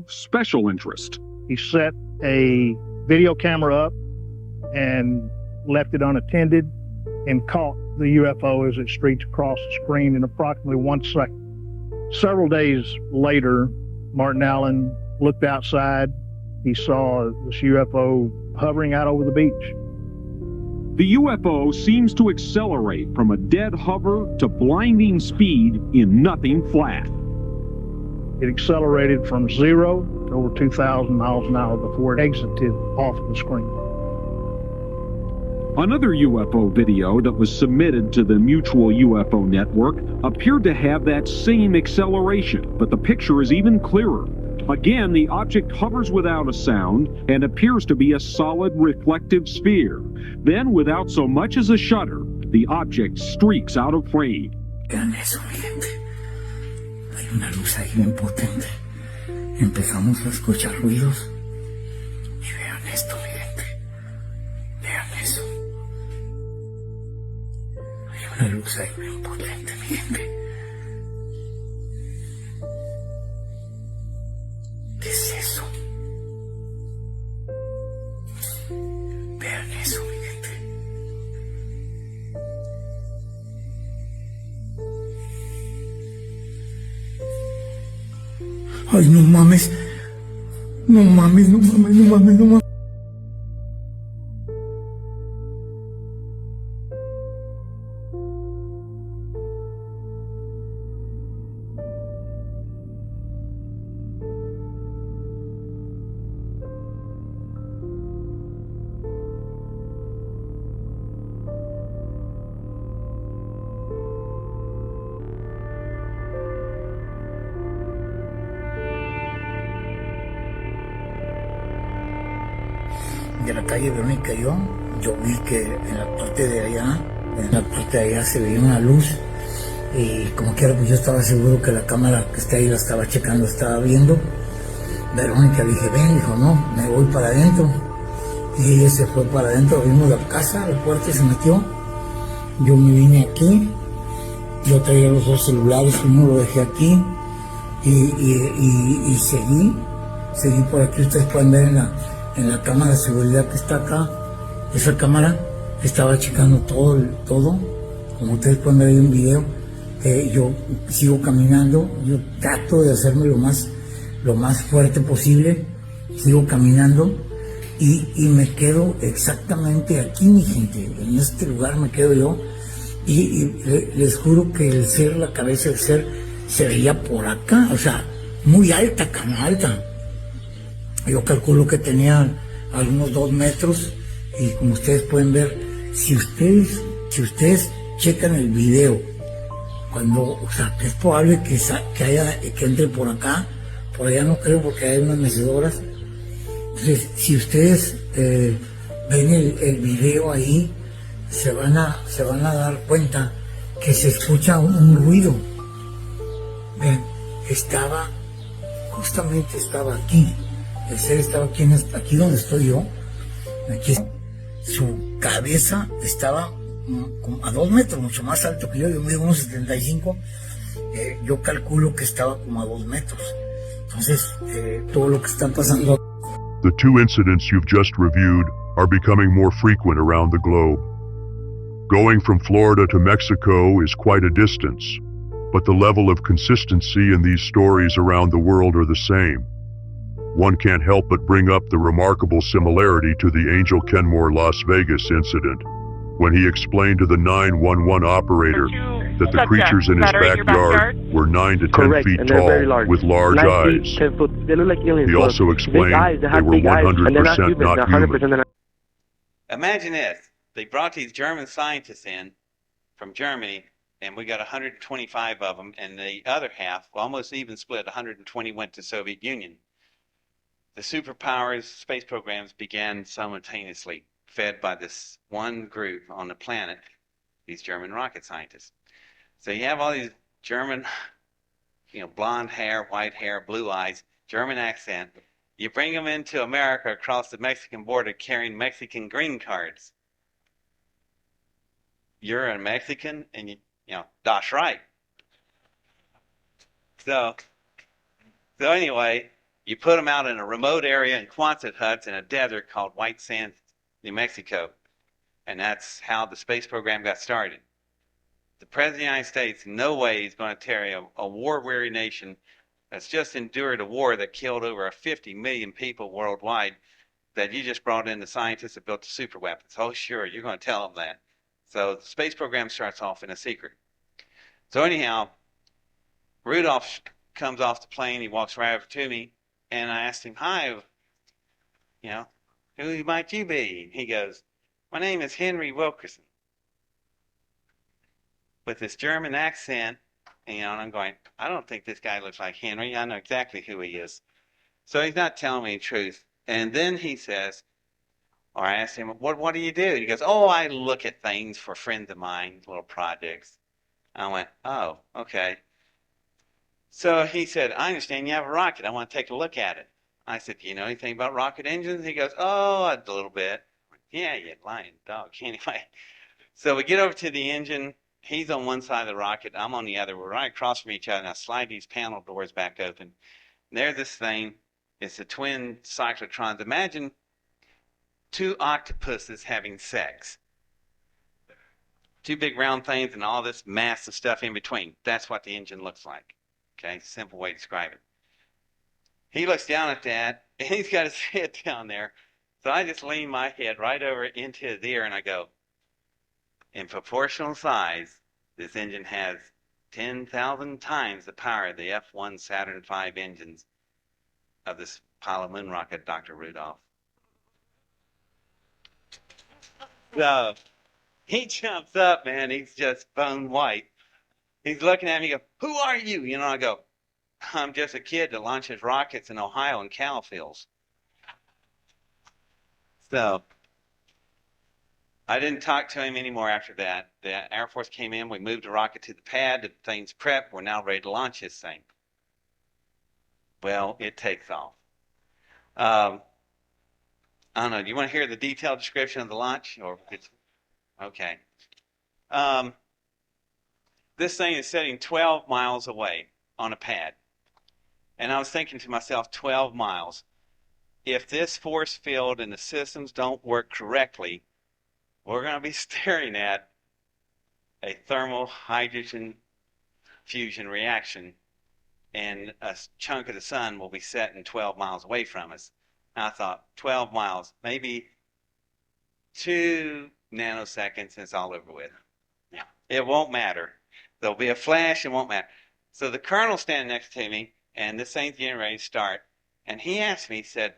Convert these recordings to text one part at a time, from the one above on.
special interest. He set a video camera up and left it unattended and caught the UFO as it streaks across the screen in approximately 1 second. Several days later, Martin Allen looked outside. He saw this UFO hovering out over the beach. The UFO seems to accelerate from a dead hover to blinding speed in nothing flat. It accelerated from 0 to over 2,000 miles an hour before it exited off the screen. Another UFO video that was submitted to the Mutual UFO Network appeared to have that same acceleration, but the picture is even clearer. Again, the object hovers without a sound and appears to be a solid reflective sphere. Then, without so much as a shudder, the object streaks out of frame. Vean eso, mi gente. Hay una luz ahí bien potente. Empezamos a escuchar ruidos. Y vean esto, mi gente. Vean eso. Hay una luz ahí bien potente, mi gente. ¿Qué es eso? Vean eso, mi gente. Ay, no mames. No mames, no mames, no mames, no mames. De la calle Verónica yo vi que en la parte de allá se veía una luz y como quiera pues yo estaba seguro que la cámara que está ahí la estaba checando, estaba viendo. Verónica le dije, ven, dijo, no, me voy para adentro. Y ella se fue para adentro, abrimos la casa, la puerta y se metió. Yo me vine aquí, yo traía los dos celulares, uno lo dejé aquí y seguí por aquí. Ustedes pueden ver en la cámara de seguridad que está acá, esa cámara estaba checando todo, como ustedes pueden ver ahí en video. Yo sigo caminando, yo trato de hacerme lo más fuerte posible, sigo caminando y me quedo exactamente aquí, mi gente, en este lugar me quedo yo y les juro que el ser, la cabeza del ser se veía por acá, o sea, muy alta, alta. Yo calculo que tenía algunos 2 metros y como ustedes pueden ver, si ustedes checan el video, o sea, que es probable que entre por acá, por allá no creo porque hay unas mecedoras. Entonces, si ustedes ven el video ahí, se van a dar cuenta que se escucha un ruido. Ven, justamente estaba aquí. El ser estaba aquí donde estoy yo. Aquí su cabeza estaba como a 2 metros, mucho más alto que yo. Yo mido 1.75. Yo calculo que estaba como a 2 metros. Entonces, todo lo que está pasando. The 2 incidents you've just reviewed are becoming more frequent around the globe. Going from Florida to Mexico is quite a distance, but the level of consistency in these stories around the world are the same. One can't help but bring up the remarkable similarity to the Angel Kenmore Las Vegas incident, when he explained to the 911 operator that the creatures in his backyard were 9 to 10 feet tall with large eyes. He also explained they were 100% not human. Imagine this. They brought these German scientists in from Germany, and we got 125 of them, and the other half, almost even split, 120 went to Soviet Union. The superpowers space programs began simultaneously, fed by this one group on the planet, these German rocket scientists. So you have all these German, blonde hair, white hair, blue eyes, German accent. You bring them into America across the Mexican border carrying Mexican green cards. You're a Mexican, and that's right. So anyway, You put them out in a remote area in Quonset huts in a desert called White Sands, New Mexico. And that's how the space program got started. The President of the United States in no way is going to carry a war-weary nation that's just endured a war that killed over 50 million people worldwide, that you just brought in the scientists that built the super weapons. Oh, sure, you're going to tell them that. So the space program starts off in a secret. So anyhow, Rudolph comes off the plane. He walks right over to me, and I asked him, "Hi, who might you be?" He goes, "My name is Henry Wilkerson," with this German accent. And I'm going, I don't think this guy looks like Henry. I know exactly who he is. So he's not telling me the truth. And then he says, or I asked him, what do you do? He goes, "Oh, I look at things for friends of mine, little projects." I went, "Oh, okay." So he said, "I understand you have a rocket. I want to take a look at it." I said, "Do you know anything about rocket engines?" He goes, "Oh, a little bit." "Yeah, you lying dog." Anyway, so we get over to the engine. He's on one side of the rocket. I'm on the other. We're right across from each other. And I slide these panel doors back open. And there's this thing. It's the twin cyclotrons. Imagine two octopuses having sex. Two big round things and all this massive stuff in between. That's what the engine looks like. Okay, simple way to describe it. He looks down at that, and he's got his head down there. So I just lean my head right over into his ear, and I go, "In proportional size, this engine has 10,000 times the power of the F-1 Saturn V engines of this Apollo moon rocket, Dr. Rudolph." So he jumps up, man. He's just bone white. He's looking at me. He goes, "Who are you?" I go, "I'm just a kid that launches rockets in Ohio and cow fields." So I didn't talk to him anymore after that. The Air Force came in. We moved the rocket to the pad. The thing's prepped. We're now ready to launch this thing. Well, it takes off. I don't know. Do you want to hear the detailed description of the launch? Okay. This thing is sitting 12 miles away on a pad. And I was thinking to myself, 12 miles. If this force field and the systems don't work correctly, we're going to be staring at a thermal hydrogen fusion reaction, and a chunk of the sun will be setting 12 miles away from us. And I thought, 12 miles, maybe 2 nanoseconds, and it's all over with. Yeah. It won't matter. There'll be a flash, it won't matter. So the colonel's standing next to me, and this thing's getting ready to start. And he asked me, he said,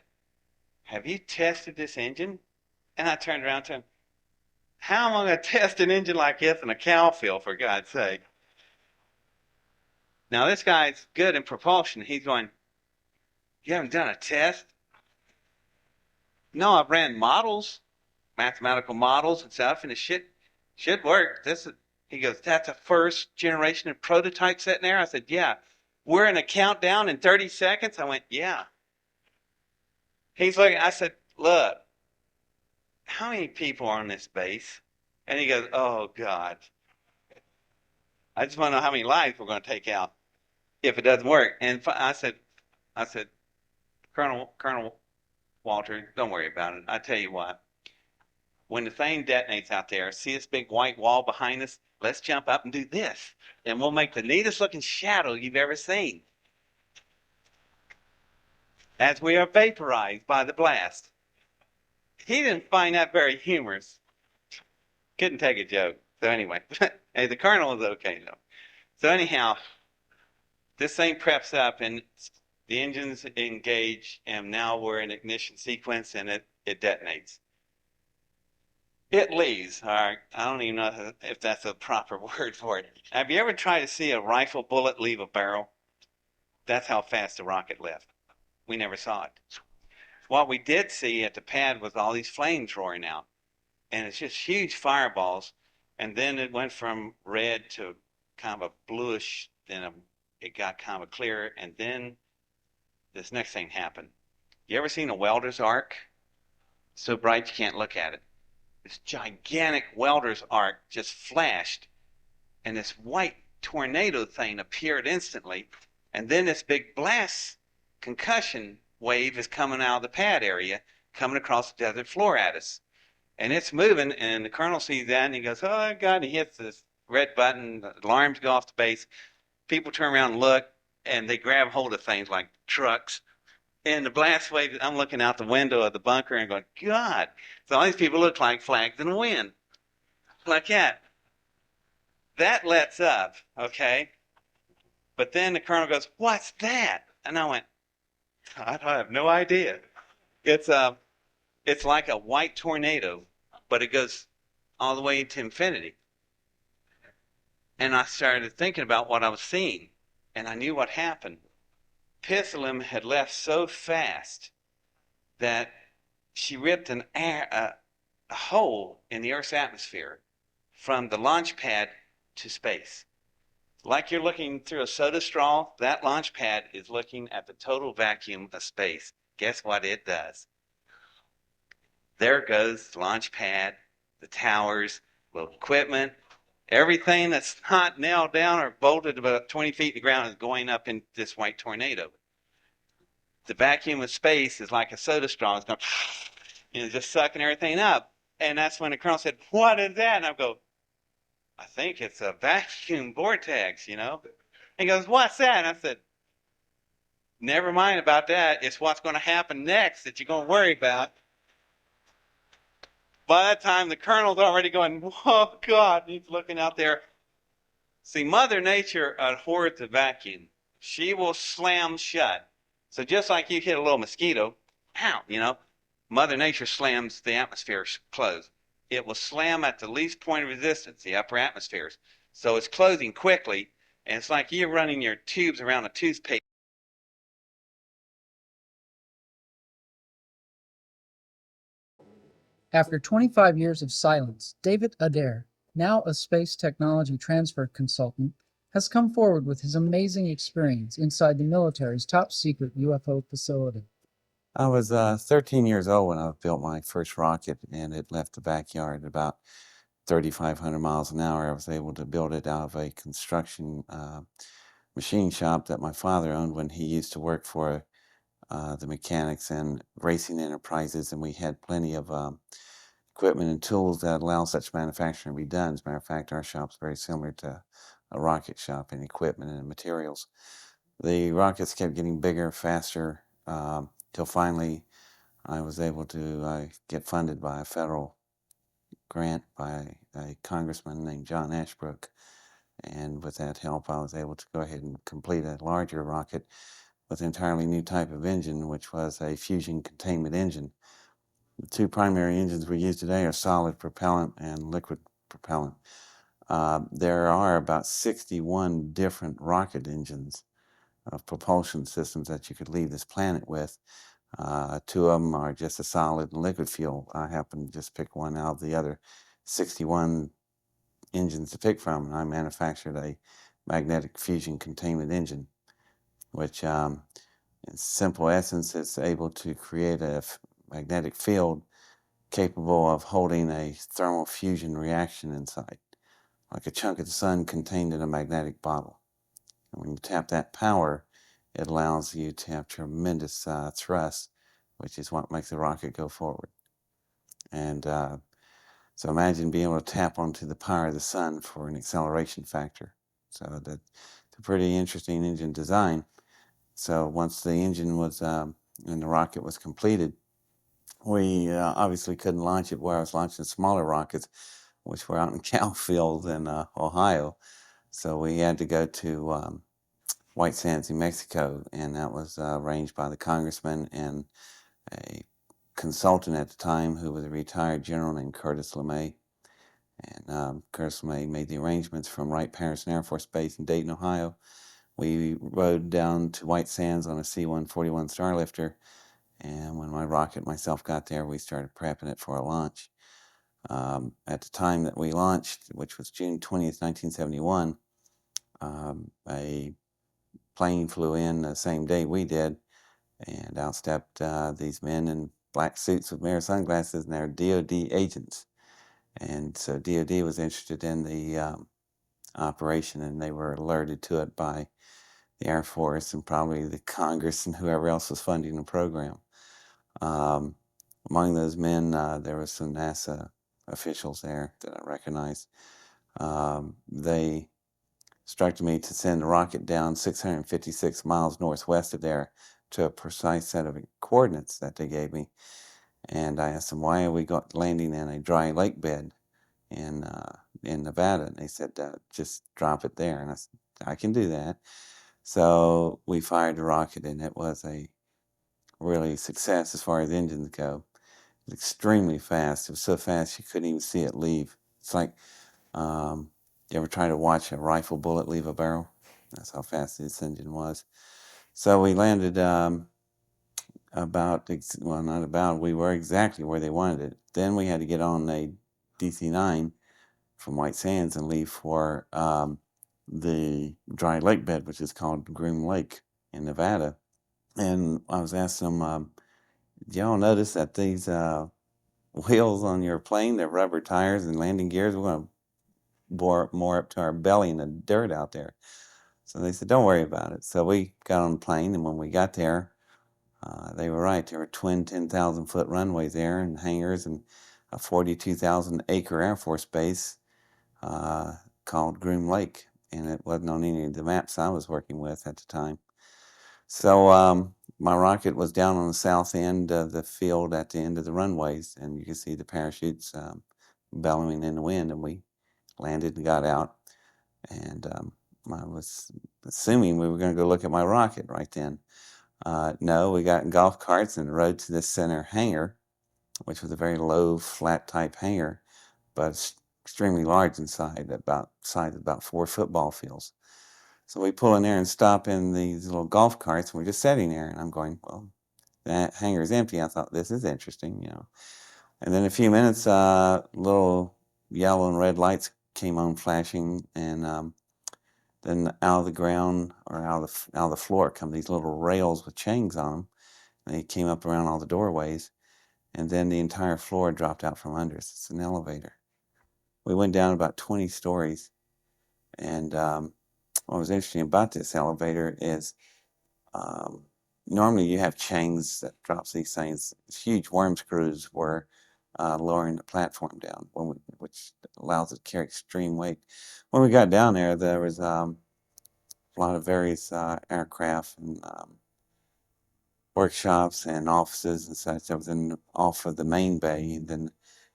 "Have you tested this engine?" And I turned around to him. How am I going to test an engine like this in a cow field, for God's sake? Now, this guy's good in propulsion. He's going, "You haven't done a test?" "No, I've ran models, mathematical models and stuff, and it should work." He goes, "That's a first generation of prototype sitting there?" I said, "Yeah." "We're in a countdown in 30 seconds? I went, "Yeah." He's looking, I said, "Look, how many people are on this base?" And he goes, "Oh, God. I just want to know how many lives we're going to take out if it doesn't work." And I said, Colonel Walter, don't worry about it. I tell you what, when the thing detonates out there, see this big white wall behind us? Let's jump up and do this, and we'll make the neatest looking shadow you've ever seen as we are vaporized by the blast. He didn't find that very humorous. Couldn't take a joke. So anyway, hey, the colonel was okay though. So anyhow, this thing preps up and the engines engage, and now we're in ignition sequence, and it detonates. It leaves. All right, I don't even know if that's a proper word for it. Have you ever tried to see a rifle bullet leave a barrel? That's how fast the rocket left. We never saw it. What we did see at the pad was all these flames roaring out, and it's just huge fireballs. And then it went from red to kind of a bluish, then it got kind of clear, and then this next thing happened. You ever seen a welder's arc? So bright you can't look at it. This gigantic welder's arc just flashed, and this white tornado thing appeared instantly, and then this big blast concussion wave is coming out of the pad area, coming across the desert floor at us. And it's moving, and the colonel sees that, and he goes, oh, God, and he hits this red button, the alarms go off the base. People turn around and look, and they grab hold of things like trucks. And the blast wave, I'm looking out the window of the bunker and going, God, so all these people look like flags in the wind. Like that. That lets up, okay? But then the colonel goes, what's that? And I went, I have no idea. It's like a white tornado, but it goes all the way to infinity. And I started thinking about what I was seeing, and I knew what happened. Pissalem had left so fast that she ripped a hole in the Earth's atmosphere from the launch pad to space. Like you're looking through a soda straw, that launch pad is looking at the total vacuum of space. Guess what it does? There goes the launch pad, the towers, the equipment, everything that's not nailed down or bolted about 20 feet in the ground is going up in this white tornado. The vacuum of space is like a soda straw. It's going, just sucking everything up. And that's when the colonel said, what is that? And I go, I think it's a vacuum vortex, And he goes, what's that? And I said, never mind about that. It's what's going to happen next that you're going to worry about. By that time, the colonel's already going, oh, God, and he's looking out there. See, Mother Nature abhors the vacuum. She will slam shut. So just like you hit a little mosquito, ow, Mother Nature slams the atmosphere closed. It will slam at the least point of resistance, the upper atmospheres. So it's closing quickly, and it's like you're running your tubes around a toothpaste. After 25 years of silence, David Adair, now a space technology transfer consultant, has come forward with his amazing experience inside the military's top-secret UFO facility. I was 13 years old when I built my first rocket, and it left the backyard at about 3,500 miles an hour. I was able to build it out of a construction machine shop that my father owned when he used to work for the mechanics and racing enterprises, and we had plenty of equipment and tools that allow such manufacturing to be done. As a matter of fact, our shop's very similar to a rocket shop in equipment and materials. The rockets kept getting bigger, faster, till finally I was able to get funded by a federal grant by a congressman named John Ashbrook. And with that help, I was able to go ahead and complete a larger rocket with an entirely new type of engine, which was a fusion containment engine. The two primary engines we use today are solid propellant and liquid propellant. There are about 61 different rocket engines of propulsion systems that you could leave this planet with. Two of them are just a solid and liquid fuel. I happen to just pick one out of the other 61 engines to pick from, and I manufactured a magnetic fusion containment engine, which in simple essence is able to create a magnetic field capable of holding a thermal fusion reaction inside, like a chunk of the sun contained in a magnetic bottle. And when you tap that power, it allows you to have tremendous thrust, which is what makes the rocket go forward. And so imagine being able to tap onto the power of the sun for an acceleration factor. So that's a pretty interesting engine design. So once the engine was, and the rocket was completed, we obviously couldn't launch it where I was launching smaller rockets, which were out in cow fields in Ohio. So we had to go to White Sands, New Mexico, and that was arranged by the congressman and a consultant at the time who was a retired general named Curtis LeMay. And Curtis LeMay made the arrangements from Wright-Patterson Air Force Base in Dayton, Ohio. We rode down to White Sands on a C-141 Starlifter, and when my rocket myself got there, we started prepping it for a launch. At the time that we launched, which was June 20th, 1971, a plane flew in the same day we did, and out stepped these men in black suits with mirror sunglasses, and they're DOD agents. And so DOD was interested in the operation, and they were alerted to it by the Air Force and probably the Congress and whoever else was funding the program. Among those men, there was some NASA officials there that I recognized. They instructed me to send a rocket down 656 miles northwest of there to a precise set of coordinates that they gave me. And I asked them, why are we landing in a dry lake bed in Nevada? And they said, just drop it there. And I said, I can do that. So we fired the rocket, and it was a really success as far as engines go. It was extremely fast. It was so fast you couldn't even see it leave. It's like, you ever try to watch a rifle bullet leave a barrel? That's how fast this engine was. So we landed we were exactly where they wanted it. Then we had to get on a DC-9 from White Sands and leave for the dry lake bed, which is called Groom Lake in Nevada. And I was asking them, do y'all notice that these wheels on your plane, they're rubber tires and landing gears, we're going to bore more up to our belly in the dirt out there. So they said, don't worry about it. So we got on the plane, and when we got there, they were right. There were twin 10,000-foot runways there and hangars and a 42,000-acre Air Force base called Groom Lake, and it wasn't on any of the maps I was working with at the time. So my rocket was down on the south end of the field at the end of the runways, and you could see the parachutes bellowing in the wind, and we landed and got out. And I was assuming we were going to go look at my rocket right then. No, we got in golf carts and rode to the center hangar, which was a very low, flat type hangar, but extremely large inside, about 4 football fields. So we pull in there and stop in these little golf carts, and we're just sitting there, and I'm going, well, that hangar is empty. I thought, this is interesting, you know. And then in a few minutes, little yellow and red lights came on flashing, and then out of the ground, or out of the floor, come these little rails with chains on them. They came up around all the doorways, and then the entire floor dropped out from under us. It's an elevator. We went down about 20 stories, and what was interesting about this elevator is normally you have chains that drops these things. Huge worm screws were lowering the platform down, which allows it to carry extreme weight. When we got down there was a lot of various aircraft and workshops and offices and such. That was off of the main bay, and then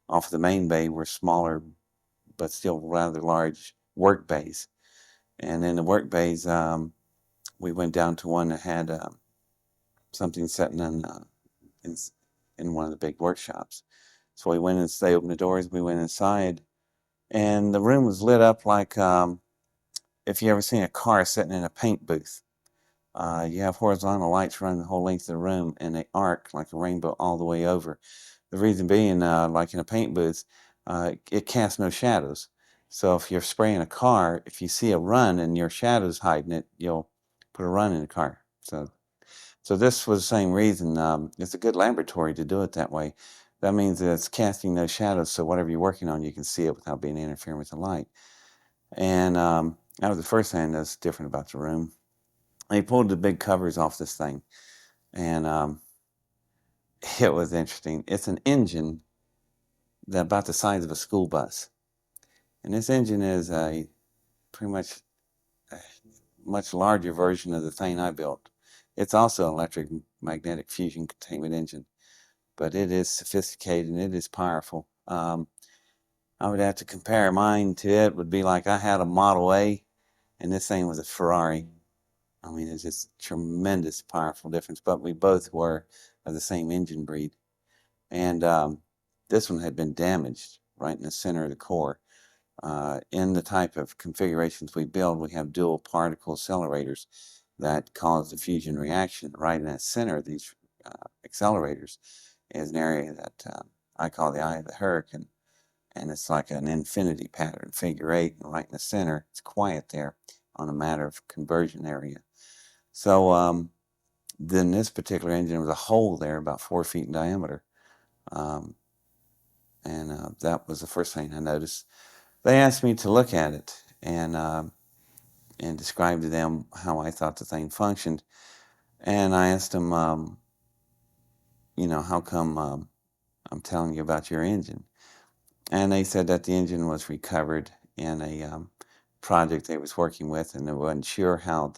off of the main bay were smaller but still rather large work bays. And in the work bays, we went down to one that had something sitting in one of the big workshops. So we went and they opened the doors. We went inside, and the room was lit up like if you ever seen a car sitting in a paint booth. You have horizontal lights running the whole length of the room, and they arc like a rainbow all the way over. The reason being, like in a paint booth, it casts no shadows. So if you're spraying a car, if you see a run and your shadow's hiding it, you'll put a run in the car. So this was the same reason. It's a good laboratory to do it that way. That means that it's casting no shadows, so whatever you're working on, you can see it without being interfering with the light. And that was the first thing that's different about the room. They pulled the big covers off this thing, and it was interesting. It's an engine that's about the size of a school bus. And this engine is pretty much a much larger version of the thing I built. It's also an electric magnetic fusion containment engine, but it is sophisticated and it is powerful. I would have to compare mine to it. Would be like I had a Model A and this thing was a Ferrari. I mean, it's just tremendous, powerful difference, but we both were of the same engine breed. And this one had been damaged right in the center of the core. In the type of configurations we build, we have dual particle accelerators that cause the fusion reaction. Right in that center of these accelerators is an area that I call the eye of the hurricane, and it's like an infinity pattern, figure 8, and right in the center, it's quiet there on a matter of conversion area. So then this particular engine was a hole there about 4 feet in diameter, and that was the first thing I noticed. They asked me to look at it, and and described to them how I thought the thing functioned. And I asked them, how come I'm telling you about your engine? And they said that the engine was recovered in a project they was working with, and they wasn't sure how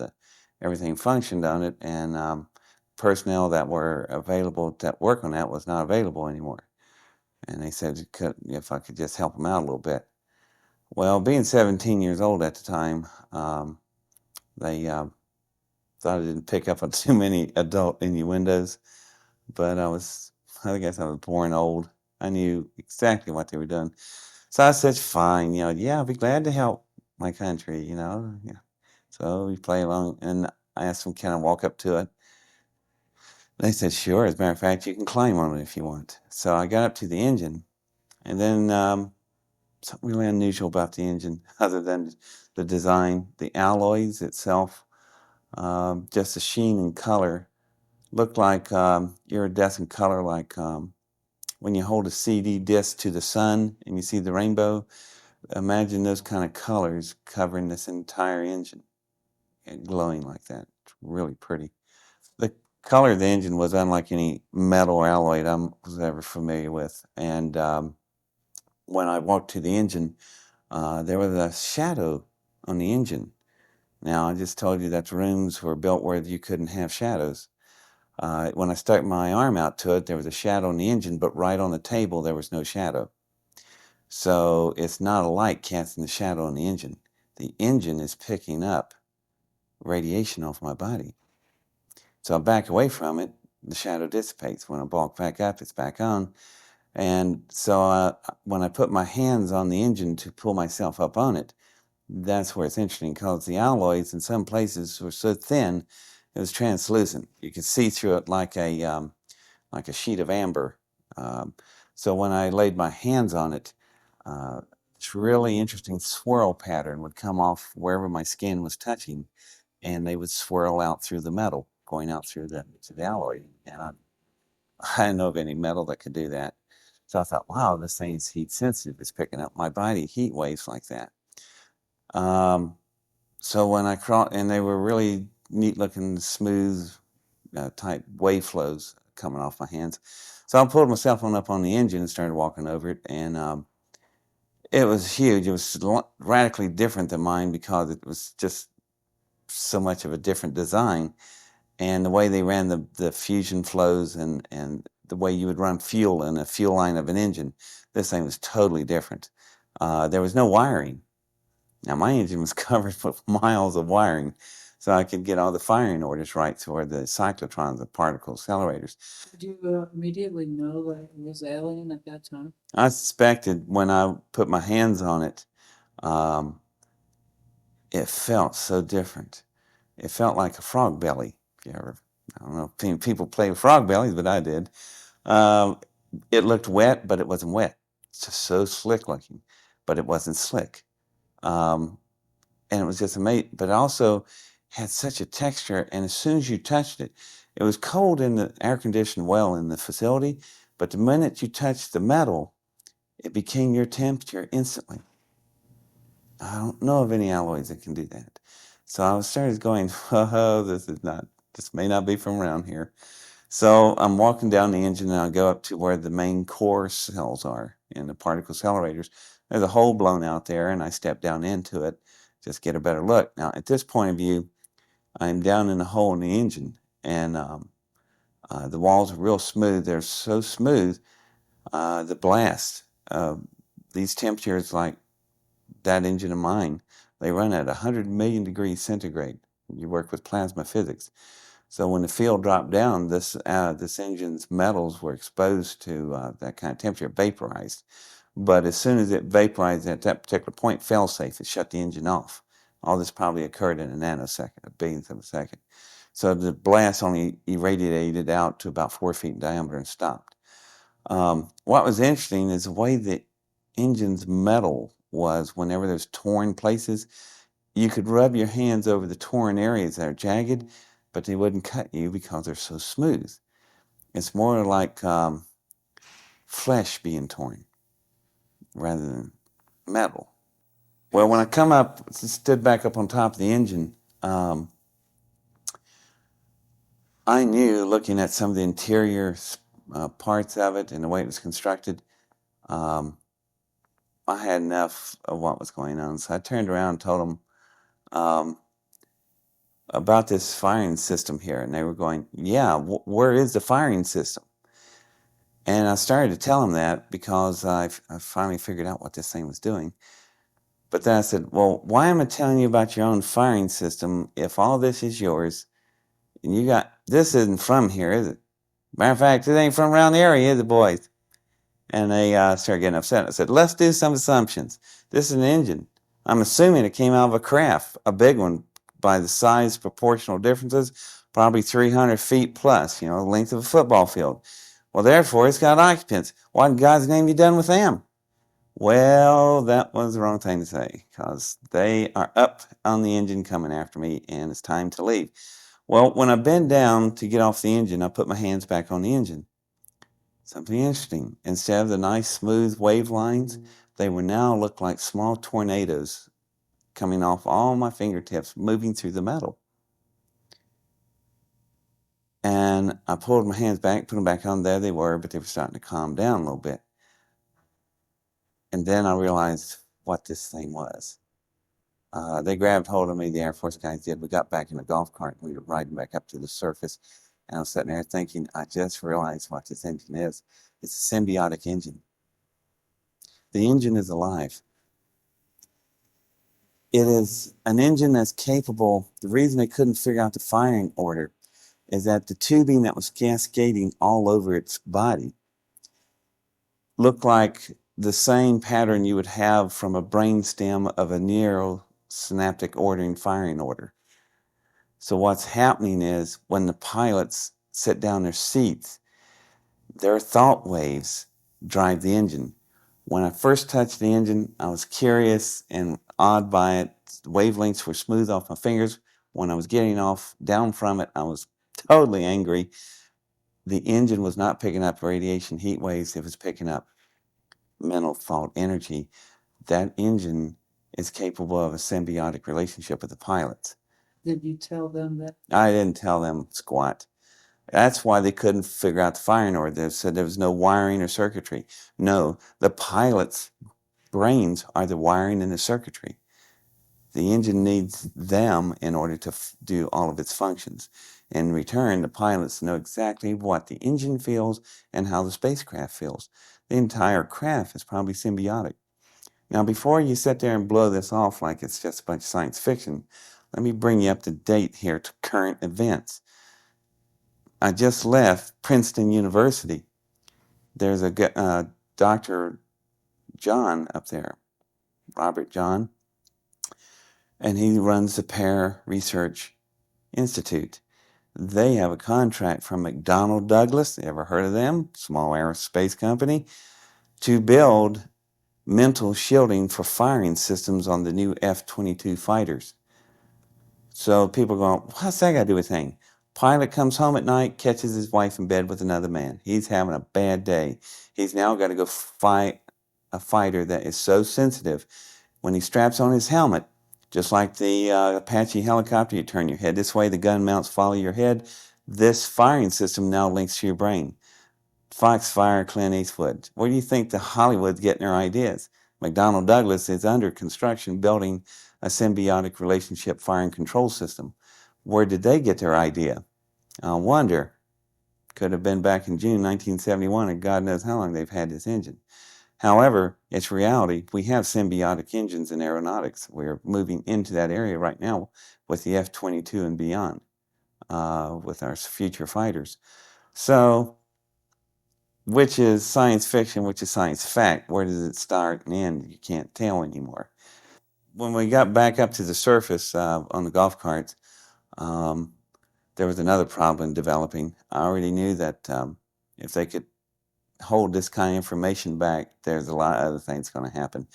everything functioned on it, and personnel that were available that work on that was not available anymore. And they said if I could just help them out a little bit. Well, being 17 years old at the time, they thought I didn't pick up on too many adult innuendos, but I guess I was born old. I knew exactly what they were doing. So I said, fine, yeah, I'll be glad to help my country, Yeah. So we play along, and I asked them, can I walk up to it? They said, sure. As a matter of fact, you can climb on it if you want. So I got up to the engine, and then something really unusual about the engine, other than the design, the alloys itself, just the sheen and color, looked like iridescent color, like when you hold a CD disc to the sun and you see the rainbow. Imagine those kind of colors covering this entire engine and glowing like that. It's really pretty. The color of the engine was unlike any metal or alloy I was ever familiar with. And when I walked to the engine, there was a shadow on the engine. Now, I just told you that rooms were built where you couldn't have shadows. When I stuck my arm out to it, there was a shadow on the engine, but right on the table, there was no shadow. So it's not a light casting the shadow on the engine. The engine is picking up radiation off my body. So I back away from it, the shadow dissipates. When I walk back up, it's back on. And so when I put my hands on the engine to pull myself up on it, that's where it's interesting, because the alloys in some places were so thin, it was translucent. You could see through it like a sheet of amber. So when I laid my hands on it, this really interesting swirl pattern would come off wherever my skin was touching, and they would swirl out through the metal, going out through the alloy. And I didn't know of any metal that could do that. So I thought, wow, this thing's heat sensitive. It's picking up my body heat waves like that. So when I crawled, and they were really neat looking, smooth type wave flows coming off my hands. So I pulled myself up on the engine and started walking over it, and it was huge. It was radically different than mine because it was just so much of a different design. And the way they ran the fusion flows and the way you would run fuel in a fuel line of an engine, this thing was totally different. There was no wiring. Now, my engine was covered with miles of wiring, so I could get all the firing orders right toward the cyclotrons, the particle accelerators. Did you immediately know that it was alien at that time? I suspected when I put my hands on it, it felt so different. It felt like a frog belly. If you ever, I don't know if people play with frog bellies, but I did. It looked wet, but it wasn't wet. It's just so slick looking, but it wasn't slick. And it was just amazing, but it also had such a texture, and as soon as you touched it, it was cold in the air-conditioned well in the facility, but the minute you touched the metal, it became your temperature instantly. I don't know of any alloys that can do that. So I started going, oh, this may not be from around here. So I'm walking down the engine, and I go up to where the main core cells are in the particle accelerators. There's a hole blown out there, and I step down into it, just get a better look. Now, at this point of view, I'm down in a hole in the engine, and the walls are real smooth. They're so smooth, the blast, these temperatures like that engine of mine, they run at 100 million degrees centigrade. You work with plasma physics. So when the field dropped down, this engine's metals were exposed to that kind of temperature, vaporized. But as soon as it vaporized at that particular point, fail safe, it shut the engine off. All this probably occurred in a nanosecond, a billionth of a second. So the blast only irradiated out to about 4 feet in diameter and stopped. What was interesting is the way the engine's metal was, whenever there's torn places, you could rub your hands over the torn areas that are jagged, but they wouldn't cut you because they're so smooth. It's more like flesh being torn rather than metal. Well, when I come up, stood back up on top of the engine, I knew, looking at some of the interior parts of it and the way it was constructed, I had enough of what was going on. So I turned around and told them about this firing system here. And they were going, yeah, where is the firing system? And I started to tell them that because I finally figured out what this thing was doing. But then I said, well, why am I telling you about your own firing system if all this is yours and you got, this isn't from here, is it? Matter of fact, it ain't from around the area, is it, boys? And they started getting upset. I said, let's do some assumptions. This is an engine. I'm assuming it came out of a craft, a big one, by the size proportional differences, probably 300 feet plus, the length of a football field. Well, therefore, it's got occupants. What in God's name have you done with them? Well, that was the wrong thing to say, because they are up on the engine coming after me, and it's time to leave. Well, when I bend down to get off the engine, I put my hands back on the engine. Something interesting. Instead of the nice smooth wave lines, they would now look like small tornadoes coming off all my fingertips, moving through the metal. And I pulled my hands back, put them back on. There they were, but they were starting to calm down a little bit. And then I realized what this thing was. They grabbed hold of me, the Air Force guys did. We got back in the golf cart and we were riding back up to the surface. And I was sitting there thinking, I just realized what this engine is. It's a symbiotic engine. The engine is alive. It is an engine that's capable. The reason they couldn't figure out the firing order is that the tubing that was cascading all over its body looked like the same pattern you would have from a brainstem of a neurosynaptic ordering firing order. So what's happening is when the pilots sit down in their seats, their thought waves drive the engine. When I first touched the engine, I was curious and awed by it. The wavelengths were smooth off my fingers. When I was getting off down from it, I was totally angry. The engine was not picking up radiation heat waves. It was picking up mental thought energy. That engine is capable of a symbiotic relationship with the pilots. Did you tell them that? I didn't tell them squat. That's why they couldn't figure out the firing order. They said there was no wiring or circuitry. No, the pilots' brains are the wiring and the circuitry. The engine needs them in order to do all of its functions. In return, the pilots know exactly what the engine feels and how the spacecraft feels. The entire craft is probably symbiotic. Now, before you sit there and blow this off like it's just a bunch of science fiction, let me bring you up to date here to current events. I just left Princeton University. There's a Dr. John up there, Robert John, and he runs the Pear Research Institute. They have a contract from McDonnell Douglas, ever heard of them? Small aerospace company, to build mental shielding for firing systems on the new F-22 fighters. So people go, what's that got to do with anything? Pilot comes home at night, catches his wife in bed with another man. He's having a bad day. He's now got to go fight a fighter that is so sensitive. When he straps on his helmet, just like the Apache helicopter, you turn your head this way, the gun mounts follow your head. This firing system now links to your brain. Foxfire, Clint Eastwood. Where do you think the Hollywood's getting their ideas? McDonnell Douglas is under construction building a symbiotic relationship firing control system. Where did they get their idea? I wonder. Could have been back in June 1971, and God knows how long they've had this engine. However, it's reality. We have symbiotic engines in aeronautics. We're moving into that area right now with the F-22 and beyond, with our future fighters. So, which is science fiction, which is science fact? Where does it start and end? You can't tell anymore. When we got back up to the surface on the golf carts, there was another problem developing. I already knew that if they could hold this kind of information back, there's a lot of other things going to happen.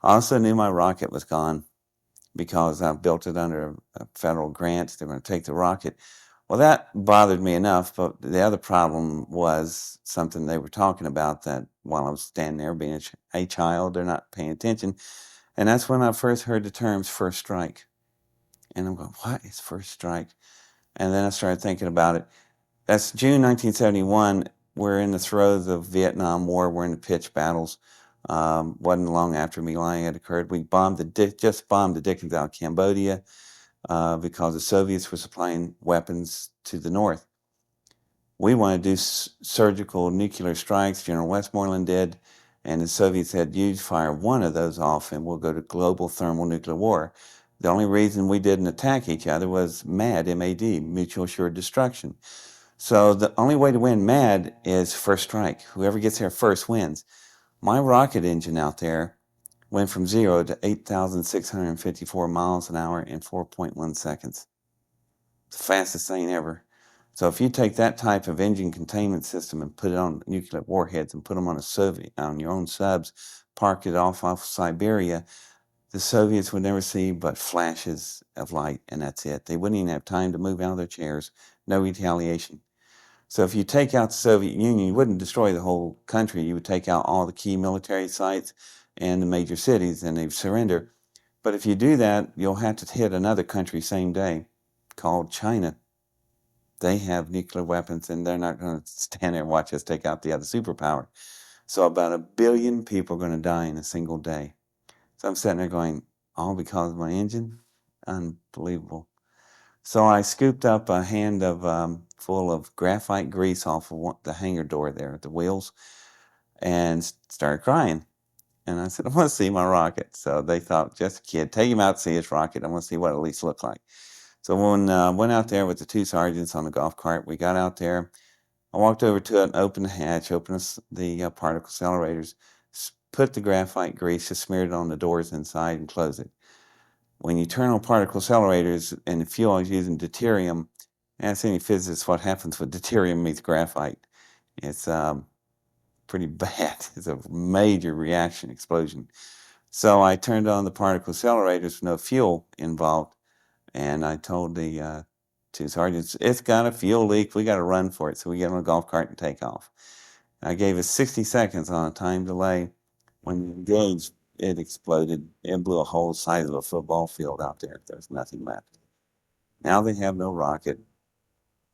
I also knew my rocket was gone because I built it under a federal grant. They were going to take the rocket. Well, that bothered me enough, but the other problem was something they were talking about that while I was standing there being a child, they're not paying attention. And that's when I first heard the terms first strike. And I'm going, what is first strike? And then I started thinking about it. That's June 1971. We're in the throes of Vietnam War. We're in the pitched battles. Wasn't long after My Lai had occurred. We just bombed the Dickens out of Cambodia because the Soviets were supplying weapons to the north. We wanted to do surgical nuclear strikes. General Westmoreland did, and the Soviets said, you fire one of those off and we'll go to global thermonuclear war. The only reason we didn't attack each other was MAD, M-A-D, mutual assured destruction. So the only way to win MAD is first strike. Whoever gets there first wins. My rocket engine out there went from 0 to 8,654 miles an hour in 4.1 seconds. It's the fastest thing ever. So if you take that type of engine containment system and put it on nuclear warheads and put them on your own subs, park it off Siberia, the Soviets would never see but flashes of light, and that's it. They wouldn't even have time to move out of their chairs. No retaliation. So if you take out the Soviet Union, you wouldn't destroy the whole country. You would take out all the key military sites and the major cities, and they'd surrender. But if you do that, you'll have to hit another country same day called China. They have nuclear weapons, and they're not going to stand there and watch us take out the other superpower. So about 1 billion people are going to die in a single day. So I'm sitting there going, all because of my engine? Unbelievable. So I scooped up a hand full of graphite grease off of the hangar door there at the wheels and started crying. And I said, I want to see my rocket. So they thought, just a kid, take him out to see his rocket. I want to see what it at least looked like. So when went out there with the 2 sergeants on the golf cart, we got out there. I walked over to it and opened the hatch, opened the particle accelerators, put the graphite grease, just smeared it on the doors inside and closed it. When you turn on particle accelerators and the fuel is using deuterium, ask any physicist what happens with deuterium meets graphite. It's pretty bad. It's a major reaction, explosion. So I turned on the particle accelerators with no fuel involved, and I told the 2 sergeants, it's got a fuel leak, we got to run for it. So we get on a golf cart and take off. I gave us 60 seconds on a time delay. When you engaged, it exploded. It blew a whole side of a football field out there. There's nothing left. Now they have no rocket.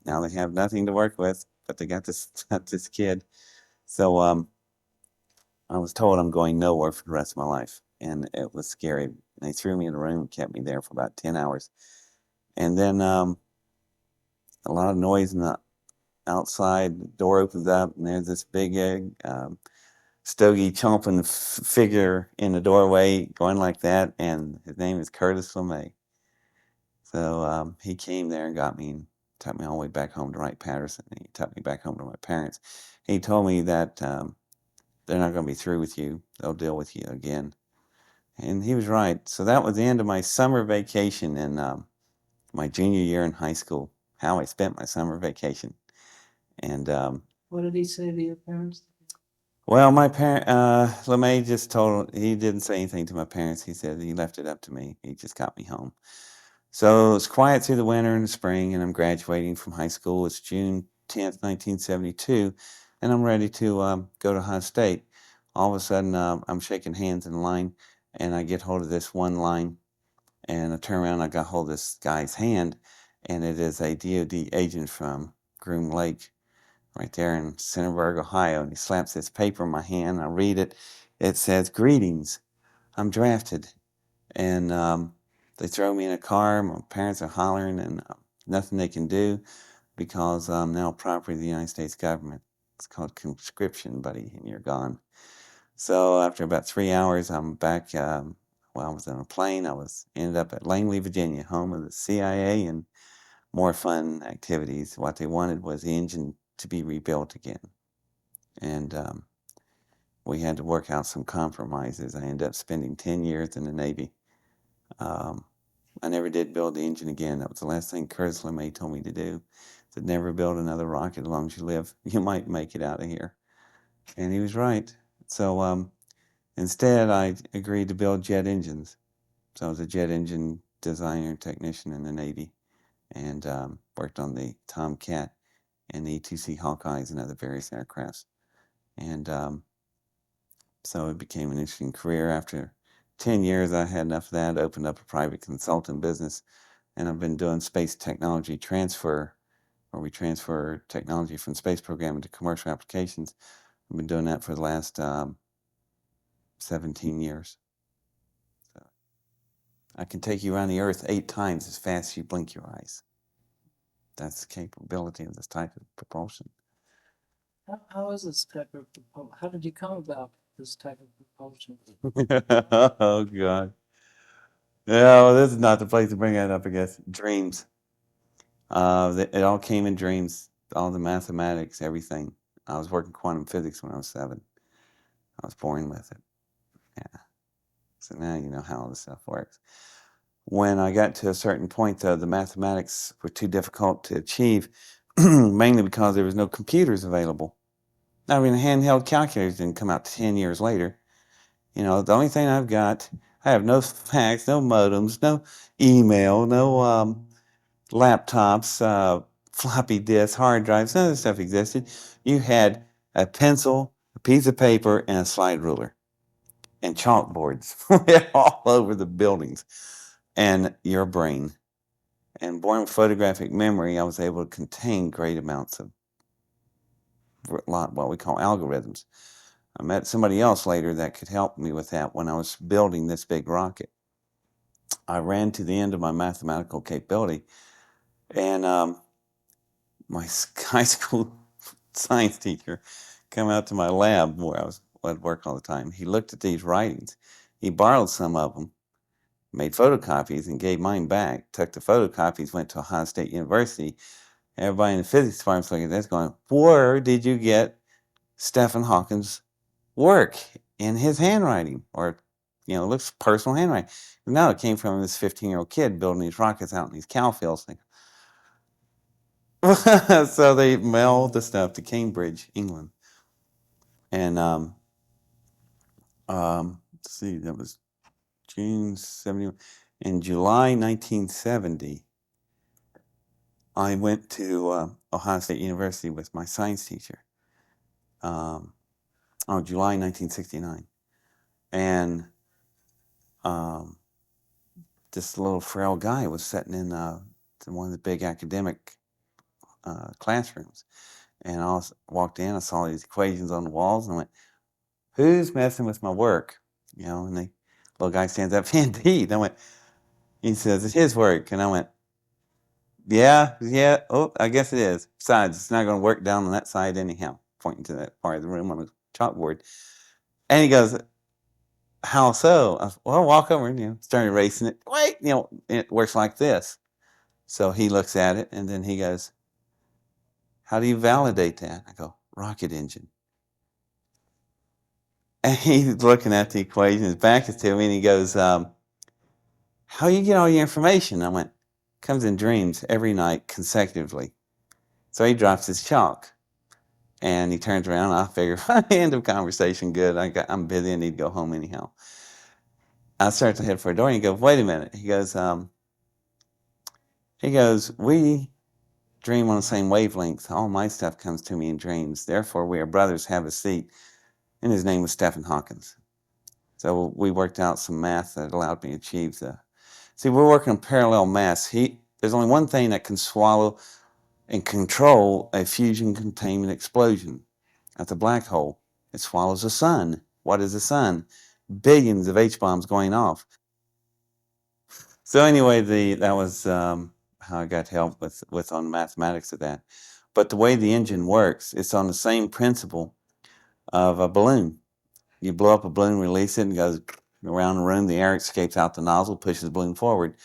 Now they have nothing to work with, but they got this kid. So I was told I'm going nowhere for the rest of my life, and it was scary. They threw me in a room and kept me there for about 10 hours. And then a lot of noise in the outside. The door opens up, and there's this big stogie chomping figure in the doorway going like that, and his name is Curtis LeMay. So he came there and got me and took me all the way back home to Wright-Patterson. He took me back home to my parents. He told me that they're not going to be through with you. They'll deal with you again. And he was right. So that was the end of my summer vacation in my junior year in high school, how I spent my summer vacation. And What did he say to your parents? well, my parent, LeMay just he didn't say anything to my parents. He said he left it up to me. He just got me home. So it was quiet through the winter and the spring, and I'm graduating from high school. It's June 10th, 1972, and I'm ready to go to Ohio State. All of a sudden, I'm shaking hands in line, and I get hold of this one line, and I turn around and I got hold of this guy's hand, and it is a DOD agent from Groom Lake, right there in Centerburg, Ohio. And he slaps this paper in my hand. I read it. It says, "Greetings, I'm drafted." And they throw me in a car. My parents are hollering, and nothing they can do because I'm now property of the United States government. It's called conscription, buddy, and you're gone. So after about 3 hours, I'm back. I was on a plane. Ended up at Langley, Virginia, home of the CIA and more fun activities. What they wanted was the engine to be rebuilt again. And we had to work out some compromises. I ended up spending 10 years in the Navy. I never did build the engine again. That was the last thing Curtis LeMay told me to do. He said, never build another rocket as long as you live. You might make it out of here. And he was right. So instead, I agreed to build jet engines. So I was a jet engine designer and technician in the Navy, and worked on the Tomcat and the E-2C Hawkeyes and other various aircrafts. And so it became an interesting career. After 10 years, I had enough of that, opened up a private consulting business, and I've been doing space technology transfer, where we transfer technology from space programming to commercial applications. I've been doing that for the last 17 years. So I can take you around the Earth 8 times as fast as you blink your eyes. That's the capability of this type of propulsion. How is this type of propulsion? How did you come about this type of propulsion? Oh, God. Yeah, well, this is not the place to bring that up, I guess. Dreams. It all came in dreams, all the mathematics, everything. I was working quantum physics when I was 7. I was born with it. Yeah. So now you know how all this stuff works. When I got to a certain point, though, the mathematics were too difficult to achieve, mainly because there was no computers available. I mean, handheld calculators didn't come out 10 years later. You know, the only thing I've got, I have no fax, no modems, no email, no laptops, floppy disks, hard drives, none of this stuff existed. You had a pencil, a piece of paper, and a slide ruler, and chalkboards all over the buildings, and your brain. And born with photographic memory, I was able to contain great amounts of what we call algorithms. I met somebody else later that could help me with that when I was building this big rocket. I ran to the end of my mathematical capability, and my high school science teacher came out to my lab where I'd work all the time. He looked at these writings. He borrowed some of them, made photocopies, and gave mine back. Took the photocopies, went to Ohio State University. Everybody in the physics department's looking at this going, where did you get Stephen Hawking's work in his handwriting? Or, you know, it looks personal handwriting. No, it came from this 15-year-old kid building these rockets out in these cow fields. So they mailed the stuff to Cambridge, England. And let's see, that was June 71. In July 1970, I went to Ohio State University with my science teacher. July 1969. And this little frail guy was sitting in one of the big academic classrooms. And I walked in, I saw these equations on the walls, and I went, who's messing with my work? You know, and the little guy stands up, indeed. I went, he says, it's his work. And I went, yeah, oh, I guess it is. Besides, it's not going to work down on that side anyhow, pointing to that part of the room on the chalkboard. And he goes, how so? I said, well, walk over and, you know, start erasing it. Wait, you know, it works like this. So he looks at it, and then he goes, how do you validate that? I go, rocket engine. And he's looking at the equation, his back is to me, and he goes, how you get all your information? I went, comes in dreams every night consecutively. So he drops his chalk, and he turns around, and I figure, end of conversation, good. I'm busy, I need to go home anyhow. I start to head for a door, and he goes, wait a minute. He goes, we dream on the same wavelength. All my stuff comes to me in dreams. Therefore, we are brothers, have a seat. And his name was Stephen Hawking. So we worked out some math that allowed me to achieve see, we're working on parallel mass. There's only one thing that can swallow and control a fusion containment explosion. That's a black hole. It swallows the sun. What is the sun? Billions of H-bombs going off. So anyway, that was how I got help with on mathematics of that. But the way the engine works, it's on the same principle of a balloon. You blow up a balloon, release it, and it goes around the room. The air escapes out the nozzle, pushes the balloon forward.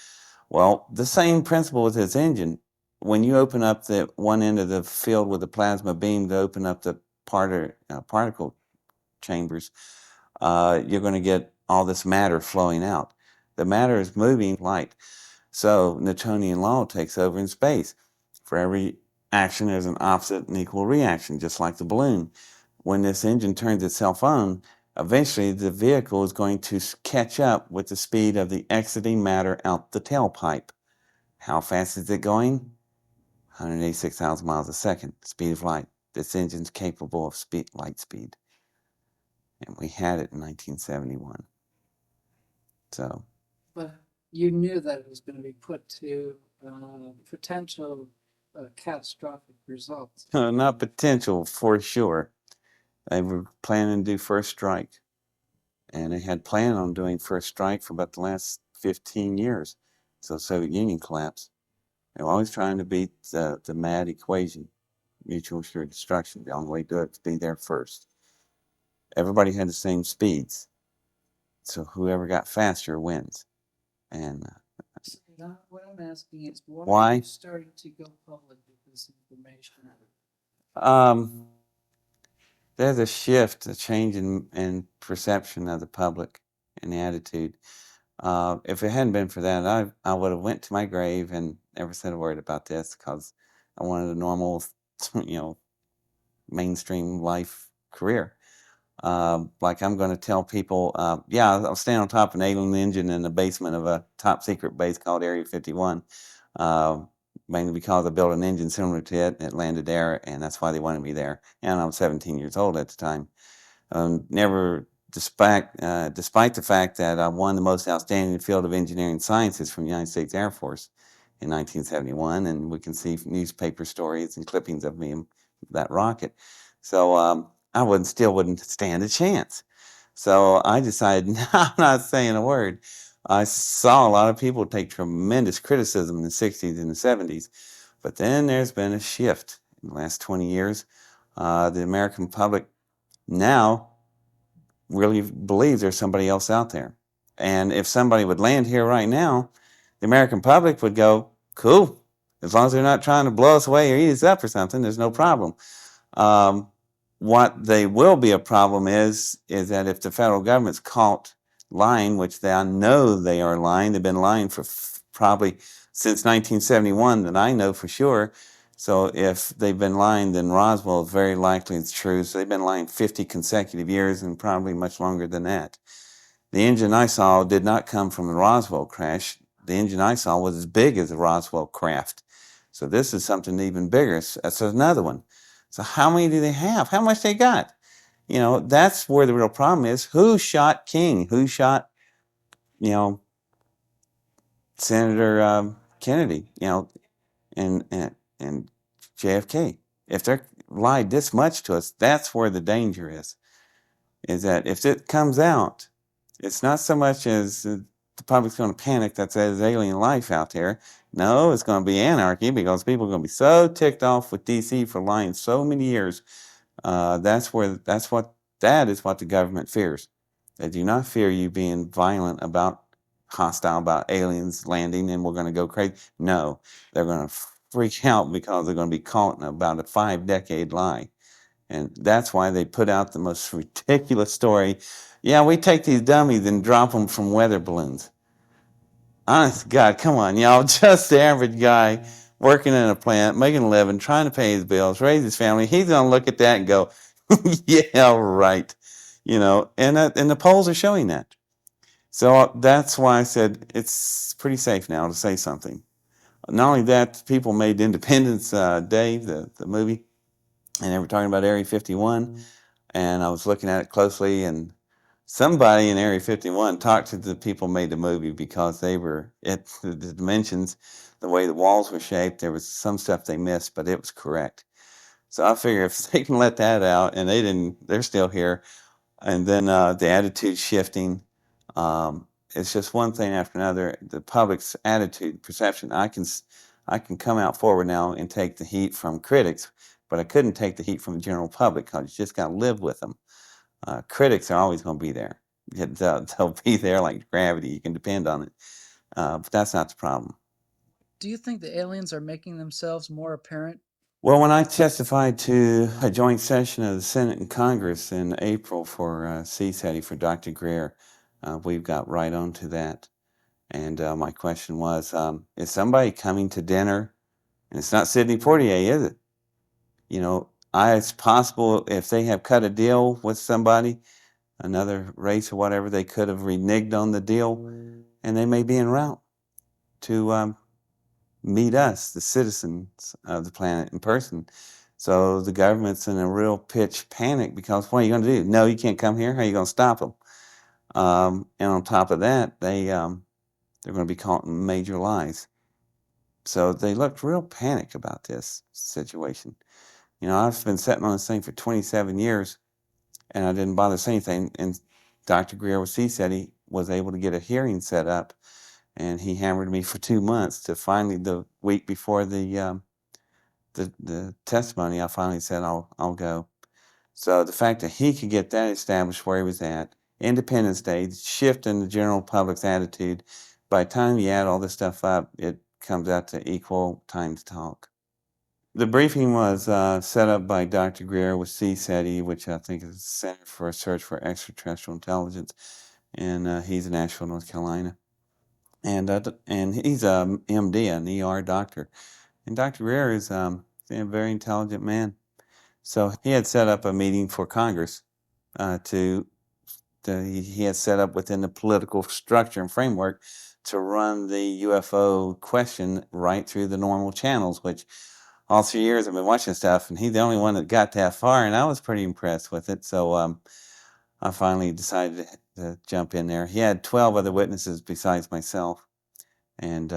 Well, the same principle with this engine. When you open up the one end of the field with a plasma beam to open up the particle chambers, you're going to get all this matter flowing out. The matter is moving light. So Newtonian law takes over in space. For every action, there's an opposite and equal reaction, just like the balloon. When this engine turns itself on, eventually the vehicle is going to catch up with the speed of the exiting matter out the tailpipe. How fast is it going? 186,000 miles a second, speed of light. This engine's capable of light speed. And we had it in 1971. So, But you knew that it was going to be put to potential catastrophic results. not potential for sure. They were planning to do first strike, and they had planned on doing first strike for about the last 15 years. So the Soviet Union collapsed. They were always trying to beat the mad equation, mutual assured destruction. The only way to do it is be there first. Everybody had the same speeds, so whoever got faster wins. And What I'm asking is, why Why? are you starting to go public with this information? There's a shift, a change in perception of the public and the attitude. If it hadn't been for that, I would have went to my grave and never said a word about this, because I wanted a normal, mainstream life career. Like I'm going to tell people, yeah, I'll stand on top of an alien engine in the basement of a top secret base called Area 51, mainly because I built an engine similar to it, and it landed there, and that's why they wanted me there. And I was 17 years old at the time. Never, despite the fact that I won the most outstanding field of engineering sciences from the United States Air Force in 1971, and we can see newspaper stories and clippings of me in that rocket. So I still wouldn't stand a chance. So I decided, no, I'm not saying a word. I saw a lot of people take tremendous criticism in the 60s and the 70s, but then there's been a shift in the last 20 years. The American public now really believes there's somebody else out there. And if somebody would land here right now, the American public would go, cool. As long as they're not trying to blow us away or eat us up or something, there's no problem. What they will be a problem is that if the federal government's caught lying, which I know they are lying, they've been lying for probably since 1971 that I know for sure. So if they've been lying, then Roswell is very likely it's true. So they've been lying 50 consecutive years and probably much longer than that. The engine I saw did not come from the Roswell crash. The engine I saw was as big as the Roswell craft. So this is something even bigger. That's another one. So how many do they have? How much they got? That's where the real problem is. Who shot King? Who shot, Senator Kennedy? And JFK. If they're lied this much to us, that's where the danger is that if it comes out, it's not so much as the public's going to panic that there's alien life out there. No, it's going to be anarchy, because people are going to be so ticked off with DC for lying so many years. That is what the government fears. They do not fear you being violent hostile about aliens landing and we're going to go crazy. No, they're going to freak out because they're going to be caught in about a 5-decade lie. And that's why they put out the most ridiculous story. Yeah, we take these dummies and drop them from weather balloons. Honest to God, come on, y'all. Just the average guy working in a plant, making a living, trying to pay his bills, raise his family. He's going to look at that and go, yeah, right. And the polls are showing that. So that's why I said it's pretty safe now to say something. Not only that, people made Independence Day, the movie, and they were talking about Area 51, and I was looking at it closely, and somebody in Area 51 talked to the people who made the movie, because they were at the dimensions, the way the walls were shaped, there was some stuff they missed, but it was correct. So I figure if they can let that out, and they're still here, and then the attitude shifting, it's just one thing after another. The public's attitude, perception. I can come out forward now and take the heat from critics, but I couldn't take the heat from the general public, because you just got to live with them. Critics are always going to be there. They'll be there like gravity. You can depend on it. But that's not the problem. Do you think the aliens are making themselves more apparent? Well, when I testified to a joint session of the Senate and Congress in April for CSETI for Dr. Greer, we've got right on to that. And my question was, is somebody coming to dinner? And it's not Sidney Poitier, is it? It's possible if they have cut a deal with somebody, another race or whatever, they could have reneged on the deal, and they may be en route to meet us, the citizens of the planet, in person. So the government's in a real pitch panic, because what are you going to do? No, you can't come here. How are you going to stop them? And on top of that, they're going to be caught in major lies. So they looked real panicked about this situation. You know, I've been sitting on this thing for 27 years, and I didn't bother saying anything. And Dr. Greer with said he was able to get a hearing set up, and he hammered me for 2 months to finally, the week before the testimony, I finally said I'll go. So the fact that he could get that established where he was at, Independence Day, shift in the general public's attitude, by the time you add all this stuff up, it comes out to equal time to talk. The briefing was set up by Dr. Greer with CSETI, which I think is the Center for Research for Extraterrestrial Intelligence, and he's in Asheville, North Carolina. And he's a MD, an ER doctor. And Dr. Greer is a very intelligent man. So he had set up a meeting for Congress he had set up within the political structure and framework to run the UFO question right through the normal channels, which all 3 years I've been watching stuff, and he's the only one that got that far, and I was pretty impressed with it. So I finally decided to jump in there. He had 12 other witnesses besides myself, and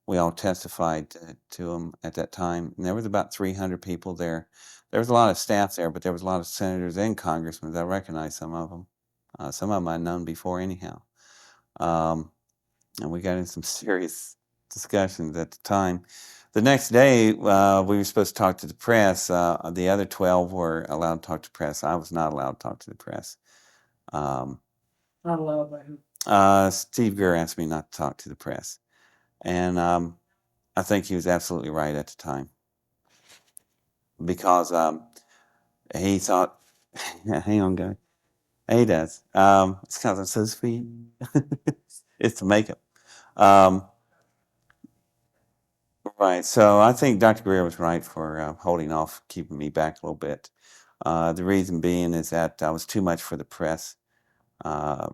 we all testified to him at that time. And there was about 300 people there. There was a lot of staff there, but there was a lot of senators and congressmen. I recognized some of them. Some of them I'd known before anyhow. And we got into some serious discussions at the time. The next day, we were supposed to talk to the press. The other 12 were allowed to talk to the press. I was not allowed to talk to the press. Not allowed by who? Steve Greer asked me not to talk to the press. And I think he was absolutely right at the time. Because he thought, hang on, guy. He does. It's because I'm so sweet. It's the makeup. Right. So I think Dr. Greer was right for holding off, keeping me back a little bit. The reason being is that I was too much for the press to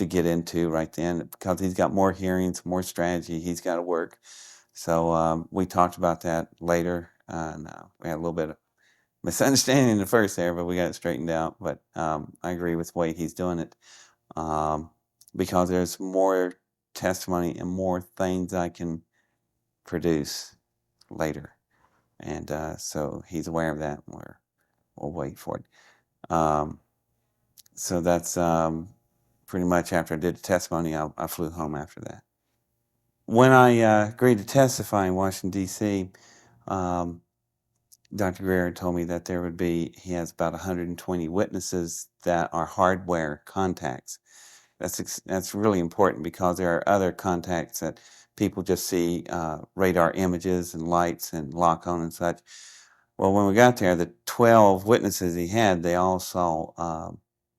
get into right then, because he's got more hearings, more strategy. He's got to work. So we talked about that later, and we had a little bit of misunderstanding in the first there, but we got it straightened out. But I agree with the way he's doing it, because there's more testimony and more things I can produce later. And so he's aware of that, and we'll wait for it. So that's pretty much after I did the testimony, I flew home after that. When I agreed to testify in Washington, D.C., Dr. Greer told me that he has about 120 witnesses that are hardware contacts. That's really important, because there are other contacts that people just see radar images and lights and lock on and such. Well, when we got there, the 12 witnesses he had, they all saw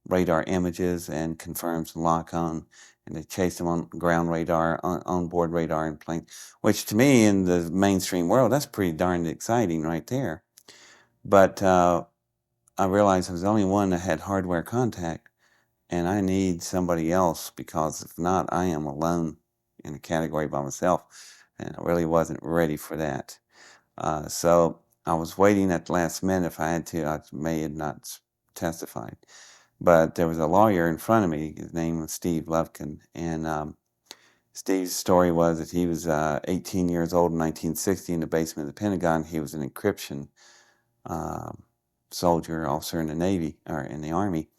radar images and confirms and lock on, and they chased them on ground radar, on-board radar and plane, which to me in the mainstream world, that's pretty darn exciting right there. But I realized I was the only one that had hardware contact, and I need somebody else, because if not, I am alone in a category by myself, and I really wasn't ready for that. So I was waiting at the last minute. If I had to, I may have not testified. But there was a lawyer in front of me. His name was Steve Lufkin, and Steve's story was that he was 18 years old in 1960 in the basement of the Pentagon. He was an encryption soldier, officer in the Navy, or in the Army,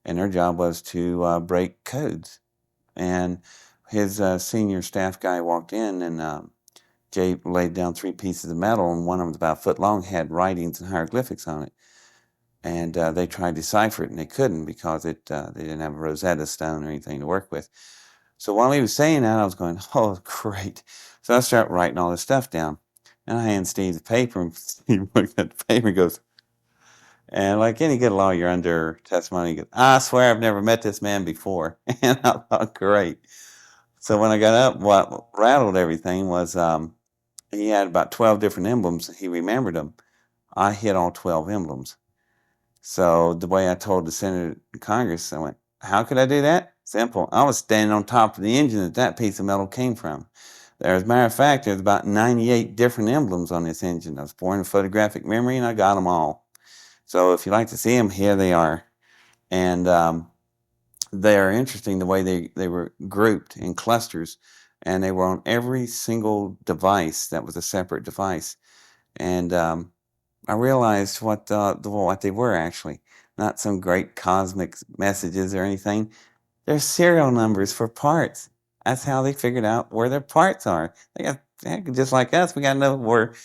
and their job was to break codes. And his senior staff guy walked in, and laid down 3 pieces of metal, and one of them was about a foot long, had writings and hieroglyphics on it. And they tried to decipher it, and they couldn't, because they didn't have a Rosetta Stone or anything to work with. So while he was saying that, I was going, oh, great. So I start writing all this stuff down. And I hand Steve the paper, and Steve looked at the paper and goes, and like any good lawyer under testimony, he goes, I swear I've never met this man before. And I thought, great. So when I got up, what rattled everything was he had about 12 different emblems. He remembered them. I hit all 12 emblems. So the way I told the Senate and Congress, I went, how could I do that? Simple. I was standing on top of the engine that piece of metal came from. As a matter of fact, there's about 98 different emblems on this engine. I was born in photographic memory, and I got them all. So if you'd like to see them, here they are. And they are interesting the way they were grouped in clusters, and they were on every single device that was a separate device. And I realized what they were actually. Not some great cosmic messages or anything. They're serial numbers for parts. That's how they figured out where their parts are. They got, heck, just like us, we got to know where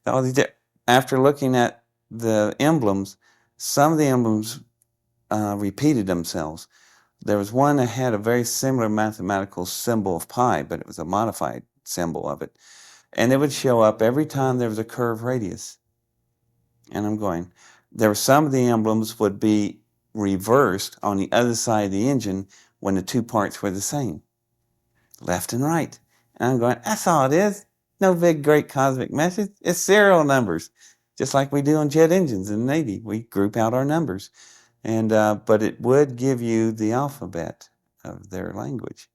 all these. After looking at the emblems, some of the emblems repeated themselves. There was one that had a very similar mathematical symbol of pi, but it was a modified symbol of it. And it would show up every time there was a curved radius. And I'm going, there were some of the emblems would be reversed on the other side of the engine when the two parts were the same, left and right. And I'm going, that's all it is. No big, great cosmic message. It's serial numbers, just like we do on jet engines in the Navy. We group out our numbers. And but it would give you the alphabet of their language.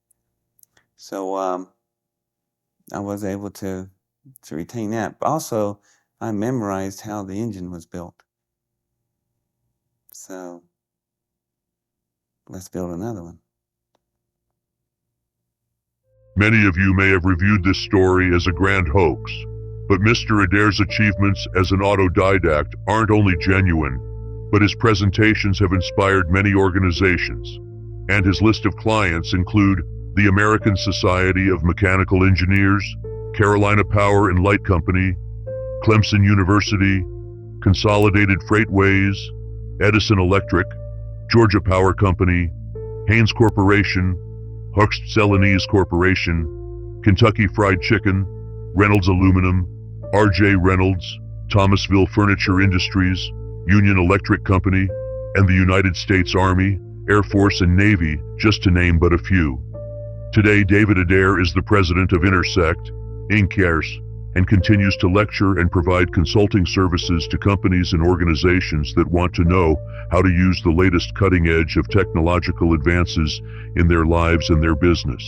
So I was able to retain that. But also, I memorized how the engine was built. So let's build another one. Many of you may have reviewed this story as a grand hoax, but Mr. Adair's achievements as an autodidact aren't only genuine, but his presentations have inspired many organizations, and his list of clients include the American Society of Mechanical Engineers, Carolina Power and Light Company, Clemson University, Consolidated Freightways, Edison Electric, Georgia Power Company, Haynes Corporation, Hoechst Celanese Corporation, Kentucky Fried Chicken, Reynolds Aluminum, R.J. Reynolds, Thomasville Furniture Industries, Union Electric Company, and the United States Army, Air Force, and Navy, just to name but a few. Today, David Adair is the president of Intersect, Inc., and continues to lecture and provide consulting services to companies and organizations that want to know how to use the latest cutting edge of technological advances in their lives and their business.